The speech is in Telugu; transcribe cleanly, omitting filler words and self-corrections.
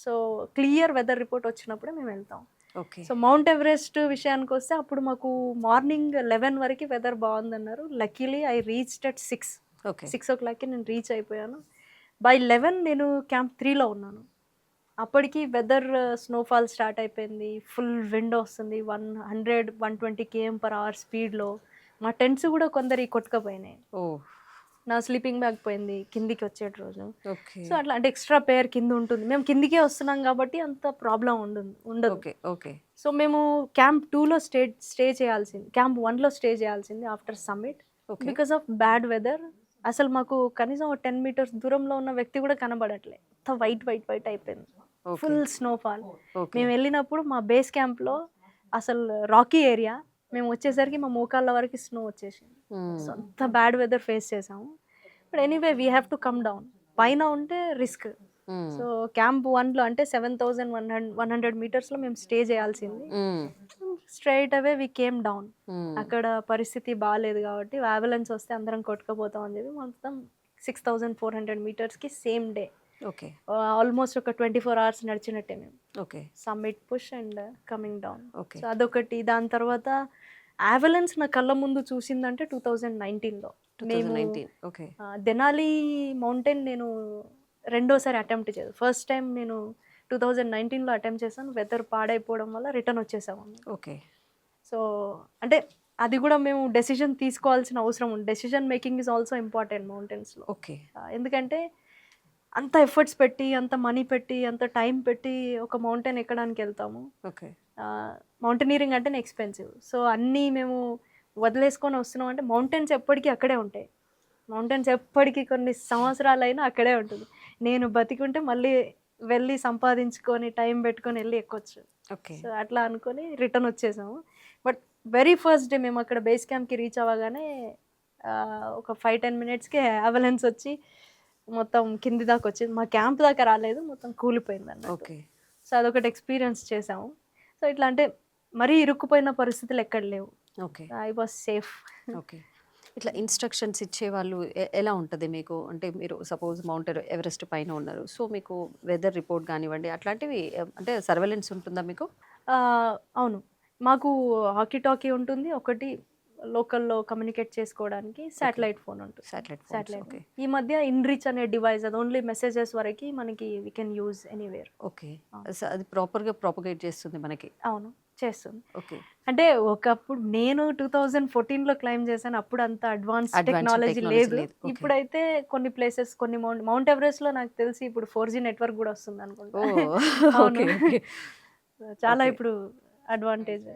సో క్లియర్ వెదర్ రిపోర్ట్ వచ్చినప్పుడే మేము వెళ్తాం. ఓకే. సో మౌంట్ ఎవరెస్ట్ విషయానికొస్తే అప్పుడు మాకు మార్నింగ్ 11 వరకి వెదర్ బాగుందన్నారు. Luckily I reached at 6. Okay. 6:00కి నేను రీచ్ అయిపోయాను. బై 11 నేను క్యాంప్ 3లో ఉన్నాను. అప్పటికి వెదర్ స్నోఫాల్ స్టార్ట్ అయిపోయింది. ఫుల్ విండ్ వస్తుంది. 100, 120 km/h స్పీడ్‌లో. మా టెంట్స్ కూడా కొందరియి కొట్టుకపోయినాయి. ఓహ్! నా స్లీపింగ్ బ్యాగ్ పోయింది కిందికి వచ్చేటి రోజు. ఓకే. సో అట్లా అంటే ఎక్స్ట్రా పెయిర్ కింద ఉంటుంది. మేము కిందికే వస్తున్నాం కాబట్టి అంత ప్రాబ్లం ఉండదు. ఓకే. ఓకే. సో మేము క్యాంప్ 2లో స్టే చేయాల్సింది. క్యాంప్ 1లో స్టే చేయాల్సింది after summit. Okay. Because of bad weather అసలు మాకు కనీసం ఒక 10 మీటర్స్ దూరంలో ఉన్న వ్యక్తి కూడా కనబడట్లే. అంతా వైట్ అయిపోయింది. ఓకే. Full snowfall. ఓకే. మేము వెళ్ళినప్పుడు మా బేస్ క్యాంప్‌లో అసలు రాకీ ఏరియా. మేము వచ్చేసరికి మా మోకాళ్ళ వరకు స్నో వచ్చేసింది. సో అంత బ్యాడ్ వెదర్ ఫేస్ చేసాము. But anyway we have to come down. పైన ఉంటే రిస్క్. సో క్యాంప్ 1లో అంటే 7,100 మీటర్స్‌లో మేము స్టే చేయాల్సింది. Straight away we came down. అక్కడ పరిస్థితి బాలేదు కాబట్టి అవలాంచ్ వస్తే అందరం కొట్టుకుపోతాం అని చెప్పి మొత్తం 6,400 మీటర్స్‌కి సేమ్ డే. ఓకే. ఆల్మోస్ట్ ఒక 24 అవర్స్ నడిచినట్టే మేము. Okay. Summit push and coming down. Okay. So అదొకటి. దాని తర్వాత అవలాంచ్ నా కళ్ళ ముందు చూసిందంటే 2019లో. మేము 2019. ఓకే. దెనాలి మౌంటైన్ నేను రెండోసారి అటెంప్ట్ చేయలేదు. ఫస్ట్ టైం నేను 2019లో అటెంప్ట్ చేశాను. వెదర్ పాడైపోవడం వల్ల రిటర్న్ వచ్చేసాము. ఓకే. సో అంటే అది కూడా మేము డెసిషన్ తీసుకోవాల్సిన అవసరం ఉంది. Decision making is also important మౌంటైన్స్లో. ఓకే. ఎందుకంటే అంత ఎఫర్ట్స్ పెట్టి, అంత మనీ పెట్టి, అంత టైం పెట్టి ఒక మౌంటైన్ ఎక్కడానికి వెళ్తాము. ఓకే. మౌంటైనీరింగ్ అంటేనే ఎక్స్పెన్సివ్. సో అన్నీ మేము వదిలేసుకొని వస్తున్నాం అంటే మౌంటైన్స్ ఎప్పటికీ అక్కడే ఉంటాయి. మౌంటైన్స్ ఎప్పటికీ కొన్ని సంవత్సరాలైనా అక్కడే ఉంటుంది. నేను బతికుంటే మళ్ళీ వెళ్ళి సంపాదించుకొని టైం పెట్టుకొని వెళ్ళి ఎక్కొచ్చు. ఓకే. సో అట్లా అనుకొని రిటర్న్ వచ్చేసాము. బట్ వెరీ ఫస్ట్ డే మేము అక్కడ బేస్ క్యాంప్కి రీచ్ అవ్వగానే ఒక 5-10 మినిట్స్కి అవలాంచ్ వచ్చి మొత్తం కింది దాకా వచ్చింది. మా క్యాంప్ దాకా రాలేదు, మొత్తం కూలిపోయింది అన్నట్టు. ఓకే. సో అదొకటి ఎక్స్పీరియన్స్ చేసాము. సో ఇట్లా అంటే మరీ ఇరుక్కుపోయిన పరిస్థితులు ఎక్కడ లేవు. Okay. I was safe. Okay. ఇట్లా ఇన్స్ట్రక్షన్స్ ఇచ్చేవాళ్ళు ఎలా ఉంటుంది మీకు? అంటే మీరు సపోజ్ మౌంట్ ఎవరెస్ట్ పైన ఉన్నారు. సో మీకు వెదర్ రిపోర్ట్ కానివ్వండి అట్లాంటివి అంటే సర్వేలెన్స్ ఉంటుందా మీకు? అవును, మాకు హాకీ టాకీ ఉంటుంది. ఒకటి లోకల్లో కమ్యూనికేట్ చేసుకోవడానికి శాటిలైట్ ఫోన్ ఉంటుంది. శాటిలైట్. ఓకే. ఈ మధ్య ఇన్రీచ్ అనే డివైస్, అది ఓన్లీ మెసేజెస్ వరకు మనకి we can use anywhere. Okay. అది ప్రాపర్గా ప్రాపగేట్ చేస్తుంది మనకి. అవును, చేస్తుంది. ఓకే. అంటే ఒకప్పుడు నేను 2014లో క్లైమ్ చేశాను. అప్పుడు అంత అడ్వాన్స్ టెక్నాలజీ లేదు. ఇప్పుడైతే కొన్ని ప్లేసెస్, కొన్ని మౌంట్ ఎవరెస్ట్లో నాకు తెలిసి ఇప్పుడు 4G నెట్వర్క్ కూడా వస్తుంది అనుకుంటా. అవును. చాలా ఇప్పుడు అడ్వాంటేజ్.